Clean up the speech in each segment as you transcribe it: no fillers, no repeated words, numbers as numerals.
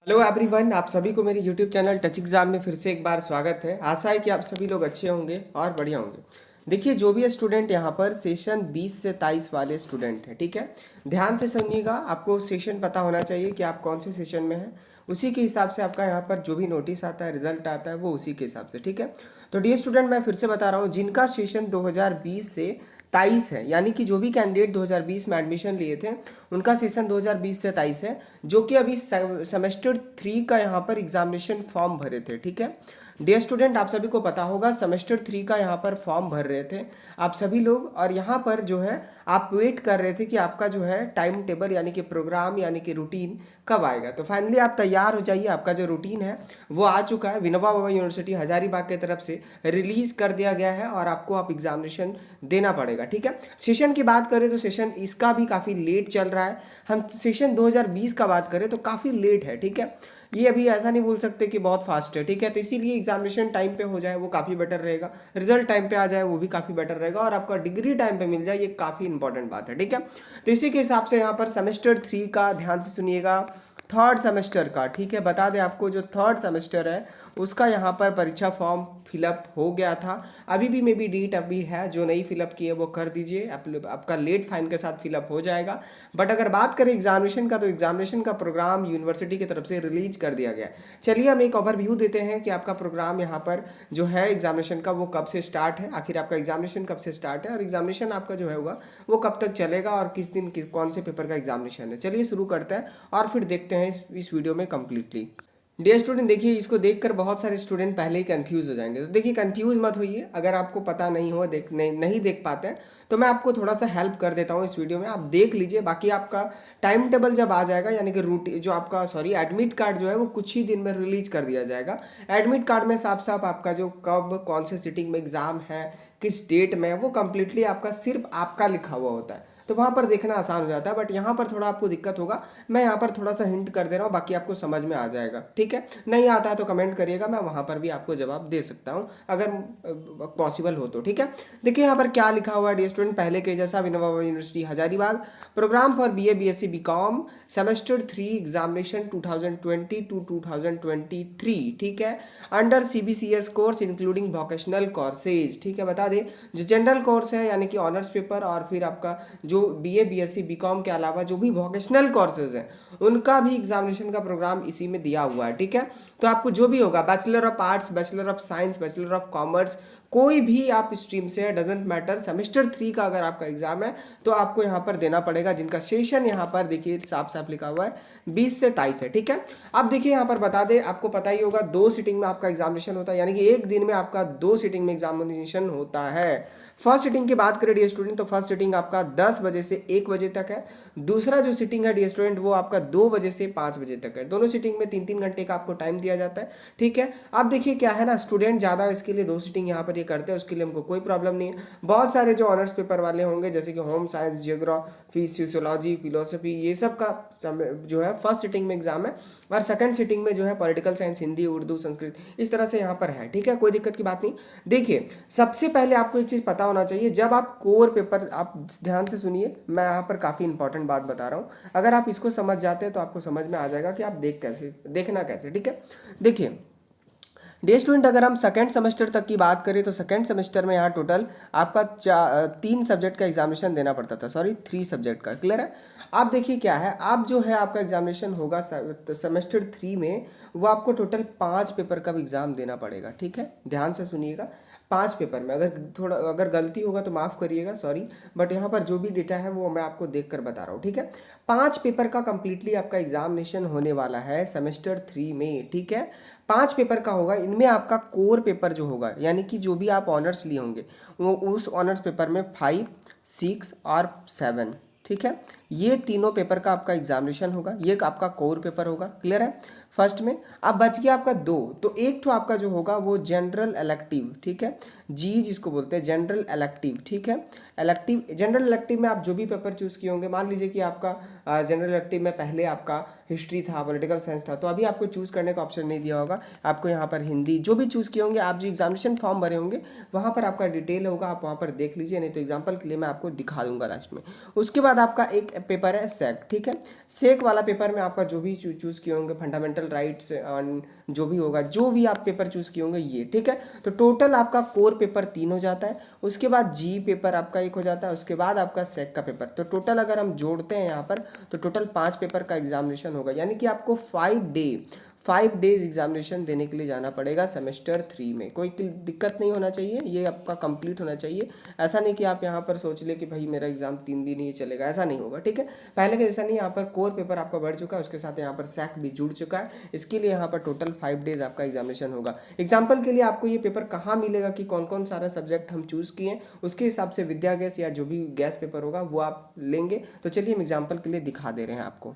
Hello everyone, आप सभी को मेरी यूट्यूब चैनल टच एग्जाम में फिर से एक बार स्वागत है। आशा है कि आप सभी लोग अच्छे होंगे और बढ़िया होंगे। देखिए, जो भी स्टूडेंट यहाँ पर सेशन 20 से 23 वाले स्टूडेंट हैं, ठीक है, ध्यान से सुनिएगा। आपको सेशन पता होना चाहिए कि आप कौन से सेशन में हैं। उसी के हिसाब से आपका यहाँ पर जो भी नोटिस आता है, रिजल्ट आता है, वो उसी के हिसाब से, ठीक है। तो डियर स्टूडेंट, मैं फिर से बता रहा हूँ, जिनका सेशन 2020 से 23 है, यानी कि जो भी कैंडिडेट 2020 में एडमिशन लिए थे उनका सेशन 2020 से 23 है, जो कि अभी सेमेस्टर 3 का यहाँ पर एग्जामिनेशन फॉर्म भरे थे, ठीक है। डियर स्टूडेंट, आप सभी को पता होगा सेमेस्टर 3 का यहाँ पर फॉर्म भर रहे थे आप सभी लोग, और यहाँ पर जो है आप वेट कर रहे थे कि आपका जो है टाइम टेबल यानी कि प्रोग्राम यानी कि रूटीन कब आएगा। तो फाइनली आप तैयार हो जाइए, आपका जो रूटीन है वो आ चुका है। विनोबा भावे यूनिवर्सिटी हजारीबाग की तरफ से रिलीज कर दिया गया है और आपको आप एग्जामिनेशन देना पड़ेगा, ठीक है। सेशन की बात करें तो सेशन इसका भी काफ़ी लेट चल रहा है। हम सेशन 2020 का बात करें तो काफ़ी लेट है, ठीक है। ये अभी ऐसा नहीं बोल सकते कि बहुत फास्ट है, ठीक है। तो इसीलिए एग्जामिनेशन टाइम पे हो जाए वो काफ़ी बेटर रहेगा, रिजल्ट टाइम पे आ जाए वो भी काफ़ी बेटर रहेगा, और आपका डिग्री टाइम पे मिल जाए ये काफ़ी इंपॉर्टेंट बात है, ठीक है। तो इसी के हिसाब से यहाँ पर सेमेस्टर 3 का ध्यान से सुनिएगा, थर्ड सेमेस्टर का, ठीक है। बता दें आपको, जो थर्ड सेमेस्टर है उसका यहाँ पर परीक्षा फॉर्म फिलअप हो गया था। अभी भी मे बी डेट अभी है, जो नहीं फिलअप किए वो कर दीजिए, आपका लेट फाइन के साथ फिलअप हो जाएगा। बट अगर बात करें एग्जामिनेशन का, तो एग्जामिनेशन का प्रोग्राम यूनिवर्सिटी की तरफ से रिलीज कर दिया गया है। चलिए हम एक ओवरव्यू देते हैं कि आपका प्रोग्राम यहाँ पर जो है एग्जामिनेशन का वो कब से स्टार्ट है, आखिर आपका एग्जामिनेशन कब से स्टार्ट है, और एग्जामिनेशन आपका जो है होगा वो कब तक चलेगा, और किस दिन कौन से पेपर का एग्जामिनेशन है। चलिए शुरू करते हैं और फिर देखते हैं इस वीडियो में कंप्लीटली। डियर स्टूडेंट, देखिए, इसको देखकर बहुत सारे स्टूडेंट पहले ही कंफ्यूज हो जाएंगे। तो देखिए, कंफ्यूज मत होइए। अगर आपको पता नहीं हो, नहीं देख पाते हैं, तो मैं आपको थोड़ा सा हेल्प कर देता हूँ इस वीडियो में, आप देख लीजिए। बाकी आपका टाइम टेबल जब आ जाएगा, यानी कि रूटीन जो आपका एडमिट कार्ड जो है वो कुछ ही दिन में रिलीज कर दिया जाएगा। एडमिट कार्ड में साफ साफ आपका जो कब कौन से सिटिंग में एग्जाम है, किस डेट में, वो कंप्लीटली आपका सिर्फ आपका लिखा हुआ होता है। तो वहाँ पर देखना आसान हो जाता है। बट यहाँ पर थोड़ा आपको दिक्कत होगा, मैं यहाँ पर थोड़ा सा हिंट कर दे रहा हूँ, बाकी आपको समझ में आ जाएगा, ठीक है। नहीं आता है तो कमेंट करिएगा, मैं वहाँ पर भी आपको जवाब दे सकता हूँ अगर पॉसिबल हो तो, ठीक है। देखिए यहाँ पर क्या लिखा हुआ है डियर स्टूडेंट, पहले के जैसा, Vinoba Bhave university Hazaribagh, programme for BA BSc BCom semester 3 examination 2020 to 2023, ठीक है, under CBCS course including vocational courses, ठीक है। बता दें, जो जनरल कोर्स है यानी कि ऑनर्स पेपर, और फिर आपका जो BA BSc BCom के अलावा जो भी वोकेशनल कोर्सेज हैं उनका भी एग्जामिनेशन का प्रोग्राम इसी में दिया हुआ है, ठीक है। तो आपको जो भी होगा, bachelor of arts, bachelor of science, bachelor of commerce, कोई भी आप स्ट्रीम से है, डजेंट मैटर, सेमेस्टर 3 का अगर आपका एग्जाम है तो आपको यहाँ पर देना पड़ेगा, जिनका सेशन यहाँ पर देखिए साफ साफ लिखा हुआ है 20 से 23 है, ठीक है। अब देखिए यहाँ पर बता दें, आपको पता ही होगा 2 सीटिंग में आपका एग्जामिनेशन होता है, यानी कि एक दिन में आपका 2 सीटिंग में एग्जामिनेशन होता है। फर्स्ट सीटिंग की बात करें डियर स्टूडेंट, तो फर्स्ट सीटिंग आपका 10 बजे से 1 बजे तक है। दूसरा जो सीटिंग है डियर स्टूडेंट वो आपका 2 बजे से 5 बजे तक है। दोनों सीटिंग में 3-3 घंटे का आपको टाइम दिया जाता है, ठीक है। अब देखिए क्या है ना, स्टूडेंट ज़्यादा इसके लिए 2 सीटिंग यहाँ पर ये करते हैं, उसके लिए हमको कोई प्रॉब्लम नहीं है। बहुत सारे जो ऑनर्स पेपर वाले होंगे, जैसे कि home science, geography, sociology, philosophy, ये सब का जो है फर्स्ट सीटिंग में एग्जाम है, और सेकंड सीटिंग में जो है पॉलिटिकल साइंस, हिंदी, उर्दू, संस्कृत, इस तरह से यहाँ पर है, ठीक है। कोई दिक्कत की बात नहीं। देखिए, सबसे पहले आपको एक चीज़ पता होना चाहिए, जब आप कोर पेपर, आप ध्यान से सुनिए, मैं यहाँ पर काफ़ी इंपॉर्टेंट बात बता रहा हूँ। अगर आप इसको समझ जाते हैं तो आपको समझ में आ जाएगा कि आप देखना कैसे, ठीक है। देखिए डे स्टूडेंट, अगर हम सेकेंड सेमेस्टर तक की बात करें तो सेकेंड सेमेस्टर में यहाँ टोटल आपका 3 सब्जेक्ट का एग्जामिनेशन देना पड़ता था, 3 सब्जेक्ट का, क्लियर है। आप देखिए क्या है, आप जो है आपका एग्जामिनेशन होगा सेमेस्टर 3 में, वो आपको टोटल 5 पेपर का भी एग्जाम देना पड़ेगा, ठीक है। ध्यान से सुनिएगा, 5 पेपर में, अगर गलती होगा तो माफ़ करिएगा, सॉरी, बट यहाँ पर जो भी डेटा है वो मैं आपको देख कर बता रहा हूँ, ठीक है। 5 पेपर का कंप्लीटली आपका एग्जामिनेशन होने वाला है सेमेस्टर 3 में, ठीक है। 5 पेपर का होगा, इनमें आपका कोर पेपर जो होगा, यानी कि जो भी आप ऑनर्स लिए होंगे वो उस ऑनर्स पेपर में 5, 6 और 7, ठीक है, ये तीनों पेपर का आपका एग्जामिनेशन होगा। ये आपका कोर पेपर होगा, क्लियर है। फर्स्ट में अब बच गया आपका 2, तो एक तो आपका जो होगा वो जनरल इलेक्टिव, ठीक है, जी जिसको बोलते हैं जनरल इलेक्टिव, ठीक है। जनरल इलेक्टिव में आप जो भी पेपर चूज़ किए होंगे, मान लीजिए कि आपका जनरल इलेक्टिव में पहले आपका हिस्ट्री था, पॉलिटिकल साइंस था, तो अभी आपको चूज़ करने का ऑप्शन नहीं दिया होगा, आपको यहाँ पर हिंदी, जो भी चूज़ किए होंगे, आप जो एग्जामिनेशन फॉर्म भरे होंगे वहाँ पर आपका डिटेल होगा, आप वहाँ पर देख लीजिए, नहीं तो एग्जाम्पल के लिए मैं आपको दिखा दूंगा लास्ट में। उसके बाद आपका एक पेपर है सेक, ठीक है। सेक वाला पेपर में आपका जो भी चूज़ किए होंगे फंडामेंटल राइट्स जो भी होगा, जो भी आप पेपर चूज़ किए होंगे ये, ठीक है। तो टोटल आपका कोर पेपर 3 हो जाता है, उसके बाद जी पेपर आपका 1 हो जाता है, उसके बाद आपका सेक का पेपर। तो टोटल अगर हम जोड़ते हैं यहाँ पर तो टोटल 5 पेपर का एग्जामिनेशन होगा, यानी कि आपको 5 डेज एग्जामिनेशन देने के लिए जाना पड़ेगा सेमेस्टर 3 में। कोई दिक्कत नहीं होना चाहिए, ये आपका कंप्लीट होना चाहिए। ऐसा नहीं कि आप यहाँ पर सोच ले कि भाई मेरा एग्जाम 3 दिन ही चलेगा, ऐसा नहीं होगा, ठीक है। पहले का जैसा नहीं, यहाँ पर कोर पेपर आपका बढ़ चुका है, उसके साथ यहाँ पर सैक भी जुड़ चुका है। इसके लिए यहाँ पर टोटल 5 डेज आपका एग्जामिनेशन होगा। एग्जाम्पल के लिए आपको ये पेपर कहाँ मिलेगा कि कौन कौन सारा सब्जेक्ट हम चूज़ किए, उसके हिसाब से विद्या गैस या जो भी गैस पेपर होगा वो आप लेंगे। तो चलिए हम एग्जाम्पल के लिए दिखा दे रहे हैं आपको।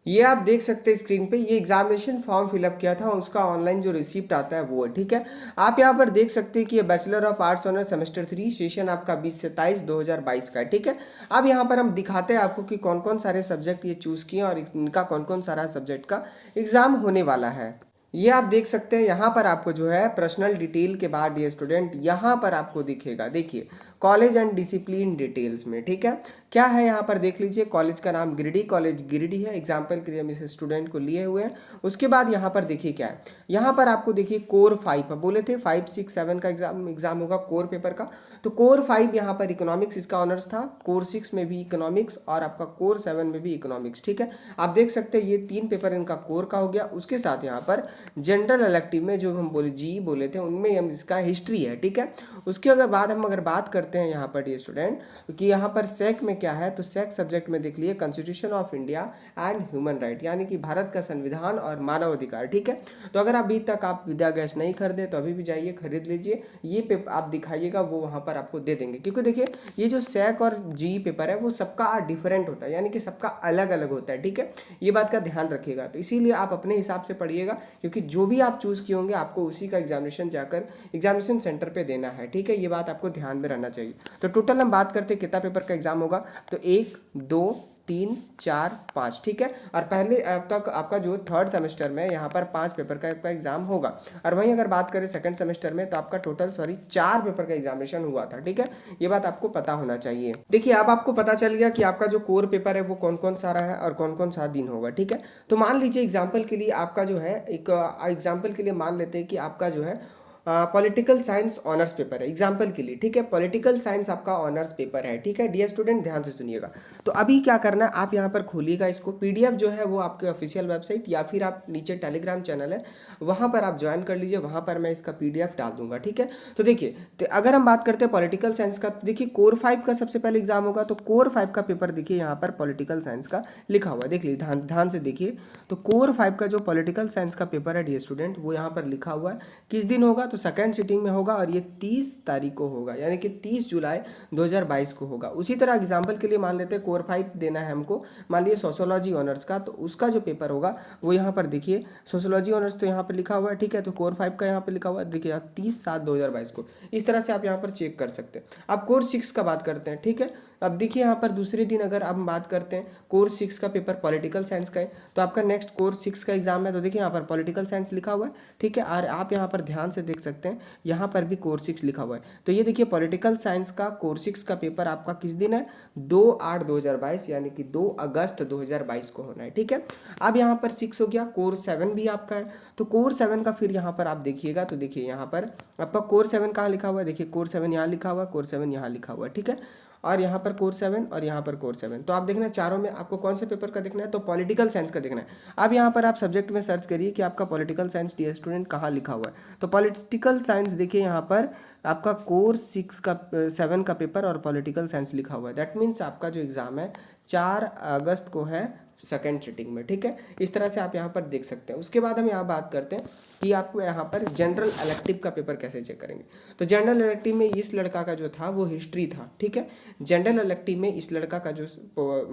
ये आप देख सकते हैं स्क्रीन पे, ये एग्जामिनेशन फॉर्म फिलअप किया था, उसका ऑनलाइन जो रिसिप्ट आता है वो है, ठीक है। आप यहाँ पर देख सकते हैं कि ये bachelor of arts honour semester 3 session आपका 20 से 23/2022 का है, ठीक है। अब यहाँ पर हम दिखाते हैं आपको कि कौन कौन सारे सब्जेक्ट ये चूज़ किए और इनका कौन कौन सारा सब्जेक्ट का एग्जाम होने वाला है। ये आप देख सकते हैं यहाँ पर आपको जो है पर्सनल डिटेल के बाद ये स्टूडेंट यहाँ पर आपको दिखेगा, देखिए कॉलेज एंड डिसिप्लिन डिटेल्स में, ठीक है। क्या है यहाँ पर देख लीजिए, कॉलेज का नाम गिरिडीह कॉलेज गिरिडीह है, एग्जाम्पल के लिए हम इस स्टूडेंट को लिए हुए हैं। उसके बाद यहाँ पर देखिए क्या है, यहाँ पर आपको देखिए कोर 5 बोले थे 5, 6, 7 का एग्जाम होगा कोर पेपर का। तो कोर 5 यहाँ पर इकोनॉमिक्स इसका ऑनर्स था, कोर 6 में भी इकोनॉमिक्स और आपका कोर 7 में भी इकोनॉमिक्स, ठीक है। आप देख सकते हैं ये 3 पेपर इनका कोर का हो गया। उसके साथ यहाँ पर जनरल इलेक्टिव में जो हम बोले थे उनमें हम इसका हिस्ट्री है, ठीक है। उसके बाद हम बात करते हैं यहाँ पर ये स्टूडेंट कि यहाँ पर सेक में क्या है, तो सेक सब्जेक्ट में देख लिए constitution of India and human right, यानी कि भारत का संविधान और मानव अधिकार, ठीक है। तो अगर अभी तक आप विद्या गैस नहीं खरीदे तो अभी भी जाइए खरीद लीजिए, ये पेपर आप दिखाइएगा वो वहाँ पर आपको दे देंगे। क्योंकि देखिए ये जो सेक और जी पेपर है वो सबका डिफरेंट होता है, यानी कि सबका अलग अलग होता है, ठीक है। ये बात का ध्यान रखिएगा। तो इसीलिए आप अपने हिसाब से पढ़िएगा, क्योंकि जो भी आप चूज़ किए होंगे आपको उसी का एग्जामिनेशन जाकर एग्जामिनेशन सेंटर पे देना है, ठीक है। ये बात आपको ध्यान में रहना चाहिए। तो टोटल हम बात करते हैं कितना पेपर का एग्जाम होगा, तो 1, 2, 3, 4, 5, ठीक है। और पहले अब तक आपका जो थर्ड सेमेस्टर में यहाँ पर 5 पेपर का एग्जाम होगा। और वहीं अगर बात करें सेकंड सेमेस्टर में तो आपका टोटल 4 पेपर का एग्जामिनेशन हुआ था, ठीक है। ये बात आपको पता होना चाहिए। देखिए अब आपको पता चल गया कि आपका जो कोर पेपर है वो कौन कौन सा रहा है और कौन कौन सा दिन होगा, ठीक है। तो मान लीजिए एग्जाम्पल के लिए आपका जो है एक एग्जाम्पल के लिए मान लेते हैं कि आपका जो है पॉलिटिकल साइंस ऑनर्स पेपर है, एग्जाम्पल के लिए, ठीक है। पॉलिटिकल साइंस आपका ऑनर्स पेपर है, ठीक है। डियर स्टूडेंट ध्यान से सुनिएगा। तो अभी क्या करना है, आप यहाँ पर खोलिएगा इसको, पीडीएफ जो है वो आपके ऑफिशियल वेबसाइट या फिर आप नीचे टेलीग्राम चैनल है वहाँ पर आप ज्वाइन कर लीजिए, वहाँ पर मैं इसका पीडीएफ डाल दूंगा, ठीक है। तो देखिए तो अगर हम बात करते हैं पॉलिटिकल साइंस का, तो देखिए कोर 5 का सबसे पहले एग्जाम होगा। तो कोर 5 का पेपर देखिए यहाँ पर पॉलिटिकल साइंस का लिखा हुआ है, देख लीजिए ध्यान से देखिए। तो कोर 5 का जो पॉलिटिकल साइंस का पेपर है डियर स्टूडेंट वो यहाँ पर लिखा हुआ है, किस दिन होगा, तो सेकंड सिटिंग में होगा और ये 30 तारीख को होगा, यानी कि 30 जुलाई 2022 को होगा। उसी तरह एग्जाम्पल के लिए मान लेते हैं कोर 5 देना है हमको, मान लीजिए सोशोलॉजी ऑनर्स का, तो उसका जो पेपर होगा वो यहाँ पर देखिए सोशोलॉजी ऑनर्स तो यहाँ पर लिखा हुआ है, ठीक है। तो कोर 5 का यहाँ पर लिखा हुआ है, देखिए यहाँ 30/7/2022 को, इस तरह से आप यहाँ पर चेक कर सकते हैं। अब कोर 6 का बात करते हैं, ठीक है। अब देखिए यहाँ पर दूसरे दिन अगर हम बात करते हैं कोर 6 का पेपर पॉलिटिकल साइंस का है, तो आपका नेक्स्ट कोर 6 का एग्जाम है। तो देखिए यहाँ पर पॉलिटिकल साइंस लिखा हुआ है, ठीक है। और आप यहाँ पर ध्यान से देख सकते हैं यहाँ पर भी कोर 6 लिखा हुआ है। तो ये देखिए पॉलिटिकल साइंस का कोर 6 का पेपर आपका किस दिन है, 2/8/2022, यानी कि 2 अगस्त 2022 को होना है, ठीक है। अब यहाँ पर 6 हो गया, कोर 7 भी आपका है। तो कोर 7 का फिर यहाँ पर आप देखिएगा, तो देखिए यहाँ पर आपका कोर 7 कहाँ लिखा हुआ है, देखिए कोर 7 यहाँ लिखा हुआ है, कोर 7 यहाँ लिखा हुआ है, ठीक है। और यहाँ पर कोर 7 और यहाँ पर कोर 7। तो आप देखना चारों में आपको कौन से पेपर का देखना है, तो पॉलिटिकल साइंस का देखना है। अब यहाँ पर आप सब्जेक्ट में सर्च करिए कि आपका पॉलिटिकल साइंस डियर स्टूडेंट कहाँ लिखा हुआ है। तो पॉलिटिकल साइंस देखिए यहाँ पर आपका कोर 6 का 7 का पेपर और पॉलिटिकल साइंस लिखा हुआ है। दैट मीन्स आपका जो एग्ज़ाम है 4 अगस्त को है सेकेंड सिटिंग में, ठीक है। इस तरह से आप यहाँ पर देख सकते हैं। उसके बाद हम यहाँ बात करते हैं कि आपको यहाँ पर जनरल इलेक्टिव का पेपर कैसे चेक करेंगे। तो जनरल इलेक्टिव में इस लड़का का जो था वो हिस्ट्री था, ठीक है। जनरल इलेक्टिव में इस लड़का का जो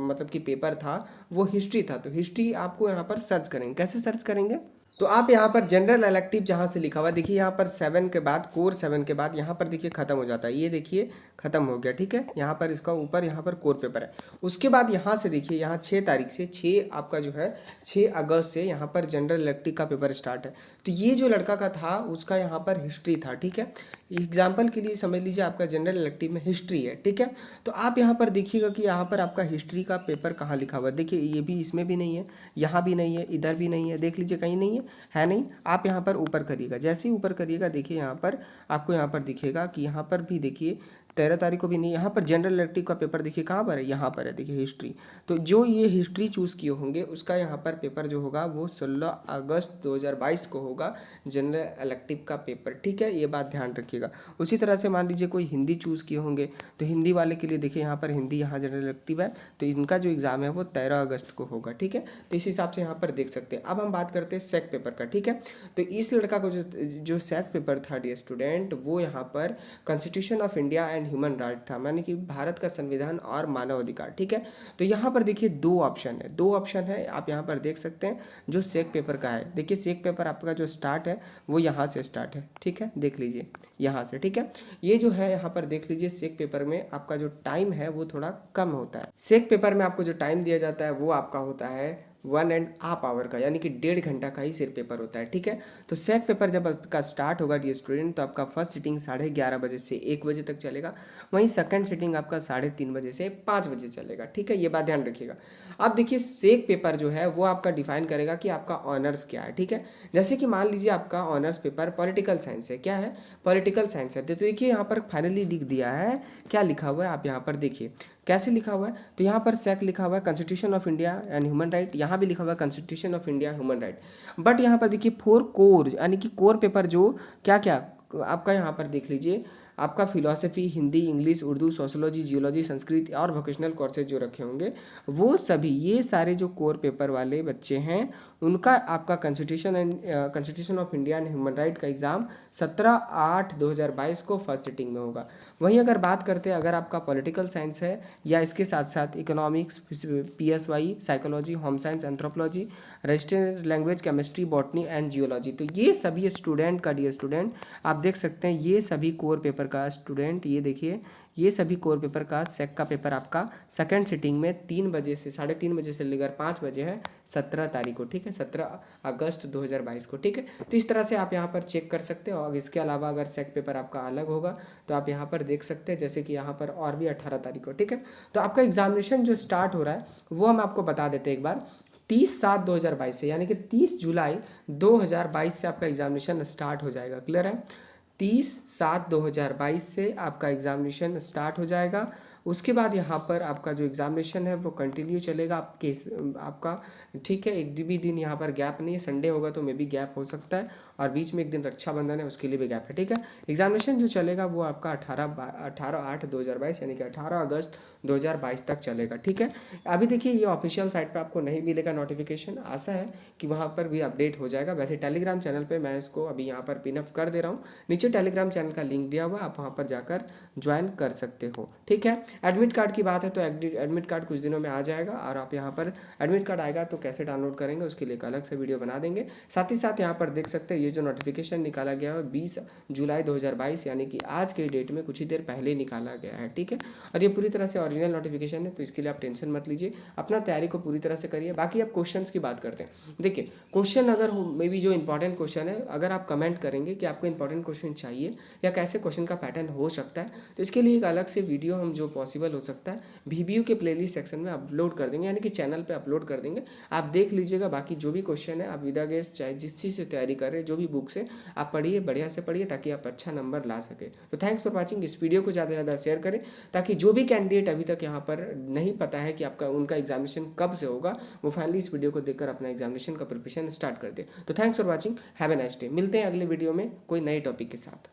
मतलब कि पेपर था वो हिस्ट्री था। तो हिस्ट्री आपको यहाँ पर सर्च करेंगे, कैसे सर्च करेंगे, तो आप यहाँ पर जनरल इलेक्टिव जहाँ से लिखा हुआ देखिए यहाँ पर 7 के बाद कोर 7 के बाद यहाँ पर देखिए खत्म हो जाता है, ये देखिए खत्म हो गया, ठीक है। यहाँ पर इसका ऊपर यहाँ पर कोर पेपर है। उसके बाद यहाँ से देखिए यहाँ 6 तारीख से 6 आपका जो है 6 अगस्त से यहाँ पर जनरल इलेक्टिव का पेपर स्टार्ट है। तो ये जो लड़का का था उसका यहाँ पर हिस्ट्री था, ठीक है। एग्जाम्पल के लिए समझ लीजिए आपका जनरल इलेक्टिव में हिस्ट्री है, ठीक है। तो आप यहाँ पर देखिएगा कि यहाँ पर आपका हिस्ट्री का पेपर कहाँ लिखा हुआ है। देखिए ये भी इसमें भी नहीं है, यहाँ भी नहीं है, इधर भी नहीं है, देख लीजिए कहीं नहीं है नहीं। आप यहाँ पर ऊपर करिएगा, जैसे ही ऊपर करिएगा देखिए यहाँ पर आपको यहाँ पर दिखेगा कि यहाँ पर भी देखिए 13 तारीख को भी नहीं। यहाँ पर जनरल इलेक्टिव का पेपर देखिए कहाँ पर है, यहाँ पर है, देखिए हिस्ट्री। तो जो ये हिस्ट्री चूज़ किए होंगे उसका यहाँ पर पेपर जो होगा वो 16 अगस्त 2022 को होगा, जनरल इलेक्टिव का पेपर, ठीक है। ये बात ध्यान रखिएगा। उसी तरह से मान लीजिए कोई हिंदी चूज़ किए होंगे तो हिंदी वाले के लिए देखिए यहाँ पर हिंदी, यहाँ जनरल इलेक्टिव है, तो इनका जो एग्ज़ाम है वो 13 अगस्त को होगा, ठीक है। तो इस हिसाब से यहाँ पर देख सकते हैं। अब हम बात करते हैं सेक पेपर का, ठीक है। तो इस लड़का को जो सेक पेपर था डियर स्टूडेंट, वो यहाँ पर constitution of India and human right था, मानी कि भारत का संविधान और मानव अधिकार, ठीक है। तो यहाँ पर देखिए दो ऑप्शन है, आप यहाँ पर देख सकते हैं जो सेक पेपर का है। देखिए सेक पेपर आपका जो स्टार्ट है वो यहाँ से स्टार्ट है, ठीक है, देख लीजिए यहाँ से, ठीक है। ये जो है यहाँ पर देख लीजिए सेक पेपर में आपका जो टाइम है वो थोड़ा कम होता है। सेक पेपर में आपको जो टाइम दिया जाता है वो आपका होता है 1.5 आवर का, यानी कि 1.5 घंटा का ही सिर्फ पेपर होता है, ठीक है। तो सेक पेपर जब आपका स्टार्ट होगा डियर स्टूडेंट, तो आपका फर्स्ट सिटिंग 11:30 बजे से 1 बजे तक चलेगा। वहीं सेकंड सिटिंग आपका 3:30 बजे से 5 बजे चलेगा, ठीक है। ये बात ध्यान रखिएगा। अब देखिए सेक पेपर जो है वो आपका डिफाइन करेगा कि आपका ऑनर्स क्या है, ठीक है। जैसे कि मान लीजिए आपका ऑनर्स पेपर पॉलिटिकल साइंस है, क्या है, पॉलिटिकल साइंस है। तो देखिए यहाँ पर फाइनली लिख दिया है, क्या लिखा हुआ है आप यहाँ पर देखिए कैसे लिखा हुआ है। तो यहाँ पर सेक लिखा हुआ है constitution of India and human right, यहाँ भी लिखा हुआ है constitution of India human right. But यहाँ पर देखिए 4 कोर, यानी कि कोर पेपर जो क्या क्या आपका यहाँ पर देख लीजिए, आपका philosophy, Hindi, English, Urdu, sociology, geology, Sanskrit और वोकेशनल कोर्सेज जो रखे होंगे वो सभी, ये सारे जो कोर पेपर वाले बच्चे हैं उनका आपका constitution of India and human right का एग्ज़ाम 17/8/2022 को फर्स्ट सिटिंग में होगा। वहीं अगर बात करते हैं अगर आपका पॉलिटिकल साइंस है या इसके साथ साथ economics, PSY, psychology, home science, anthropology, registered language, chemistry, botany and geology, तो ये सभी स्टूडेंट का डियर स्टूडेंट आप देख सकते हैं, ये सभी कोर पेपर का स्टूडेंट, ये देखिए ये सभी कोर पेपर का सेक का पेपर आपका सेकंड सिटिंग में 3 बजे से 3:30 बजे से लेकर 5 बजे है 17 तारीख को, ठीक है, 17 अगस्त 2022 को, ठीक है। तो इस तरह से आप यहाँ पर चेक कर सकते हो। और इसके अलावा अगर सेक पेपर आपका अलग होगा तो आप यहाँ पर देख सकते हैं, जैसे कि यहाँ पर और भी 18 तारीख को, ठीक है। तो आपका एग्जामिनेशन जो स्टार्ट हो रहा है वो हम आपको बता देते हैं एक बार, 30/7/2022 से, यानी कि 30 जुलाई 2022 से आपका एग्जामिनेशन स्टार्ट हो जाएगा। क्लियर है, 30/7/2022 से आपका एग्जामिनेशन स्टार्ट हो जाएगा। उसके बाद यहाँ पर आपका जो एग्जामिनेशन है वो कंटिन्यू चलेगा आपका, ठीक है। एक भी दिन यहाँ पर गैप नहीं है, संडे होगा तो मे भी गैप हो सकता है, और बीच में एक दिन रक्षाबंधन है उसके लिए भी गैप है, ठीक है। एग्जामिनेशन जो चलेगा वो आपका 18/8/2022 यानी कि 18 अगस्त 2022 तक चलेगा, ठीक है। अभी देखिए ये ऑफिशियल साइट पे आपको नहीं मिलेगा नोटिफिकेशन, आशा है कि वहाँ पर भी अपडेट हो जाएगा। वैसे टेलीग्राम चैनल पे मैं इसको अभी यहाँ पर पिनअप कर दे रहा हूँ, नीचे टेलीग्राम चैनल का लिंक दिया हुआ, आप वहाँ पर जाकर ज्वाइन कर सकते हो, ठीक है। एडमिट कार्ड की बात है तो एडमिट कार्ड कुछ दिनों में आ जाएगा, और आप यहाँ पर एडमिट कार्ड आएगा तो कैसे डाउनलोड करेंगे उसके लिए एक अलग से वीडियो बना देंगे। साथ ही साथ यहाँ पर देख सकते हैं ये जो नोटिफिकेशन निकाला गया है 20 जुलाई 2022 यानी कि आज के डेट में कुछ ही देर पहले निकाला गया है, ठीक है। और ये पूरी तरह से ओरिजिनल नोटिफिकेशन है, तो इसके लिए आप टेंशन मत लीजिए, अपना तैयारी को पूरी तरह से करिए। बाकी अब क्वेश्चन की बात करते हैं। देखिए क्वेश्चन अगर मे बी जो इंपॉर्टेंट क्वेश्चन है, अगर आप कमेंट करेंगे कि आपको इंपॉर्टेंट क्वेश्चन चाहिए या कैसे क्वेश्चन का पैटर्न हो सकता है, तो इसके लिए एक अलग से वीडियो हम जो पॉसिबल हो सकता है VBU के प्लेलिस्ट सेक्शन में अपलोड कर देंगे, यानी कि चैनल पे अपलोड कर देंगे, आप देख लीजिएगा। बाकी जो भी क्वेश्चन है आप विदा गेस चाहे जिस चीज़ से तैयारी कर रहे हैं, जो भी बुक से आप पढ़िए, बढ़िया से पढ़िए, ताकि आप अच्छा नंबर ला सके। तो थैंक्स फॉर वॉचिंग। इस वीडियो को ज़्यादा से ज़्यादा शेयर करें, ताकि जो भी कैंडिडेट अभी तक यहाँ पर नहीं पता है कि आपका उनका एग्जामिनेशन कब से होगा, वो फाइनली इस वीडियो को देखकर अपना एग्जामिनेशन का प्रिपरेशन स्टार्ट कर दे। तो thanks for watching, have a nice day. मिलते हैं अगले वीडियो में कोई नए टॉपिक के साथ।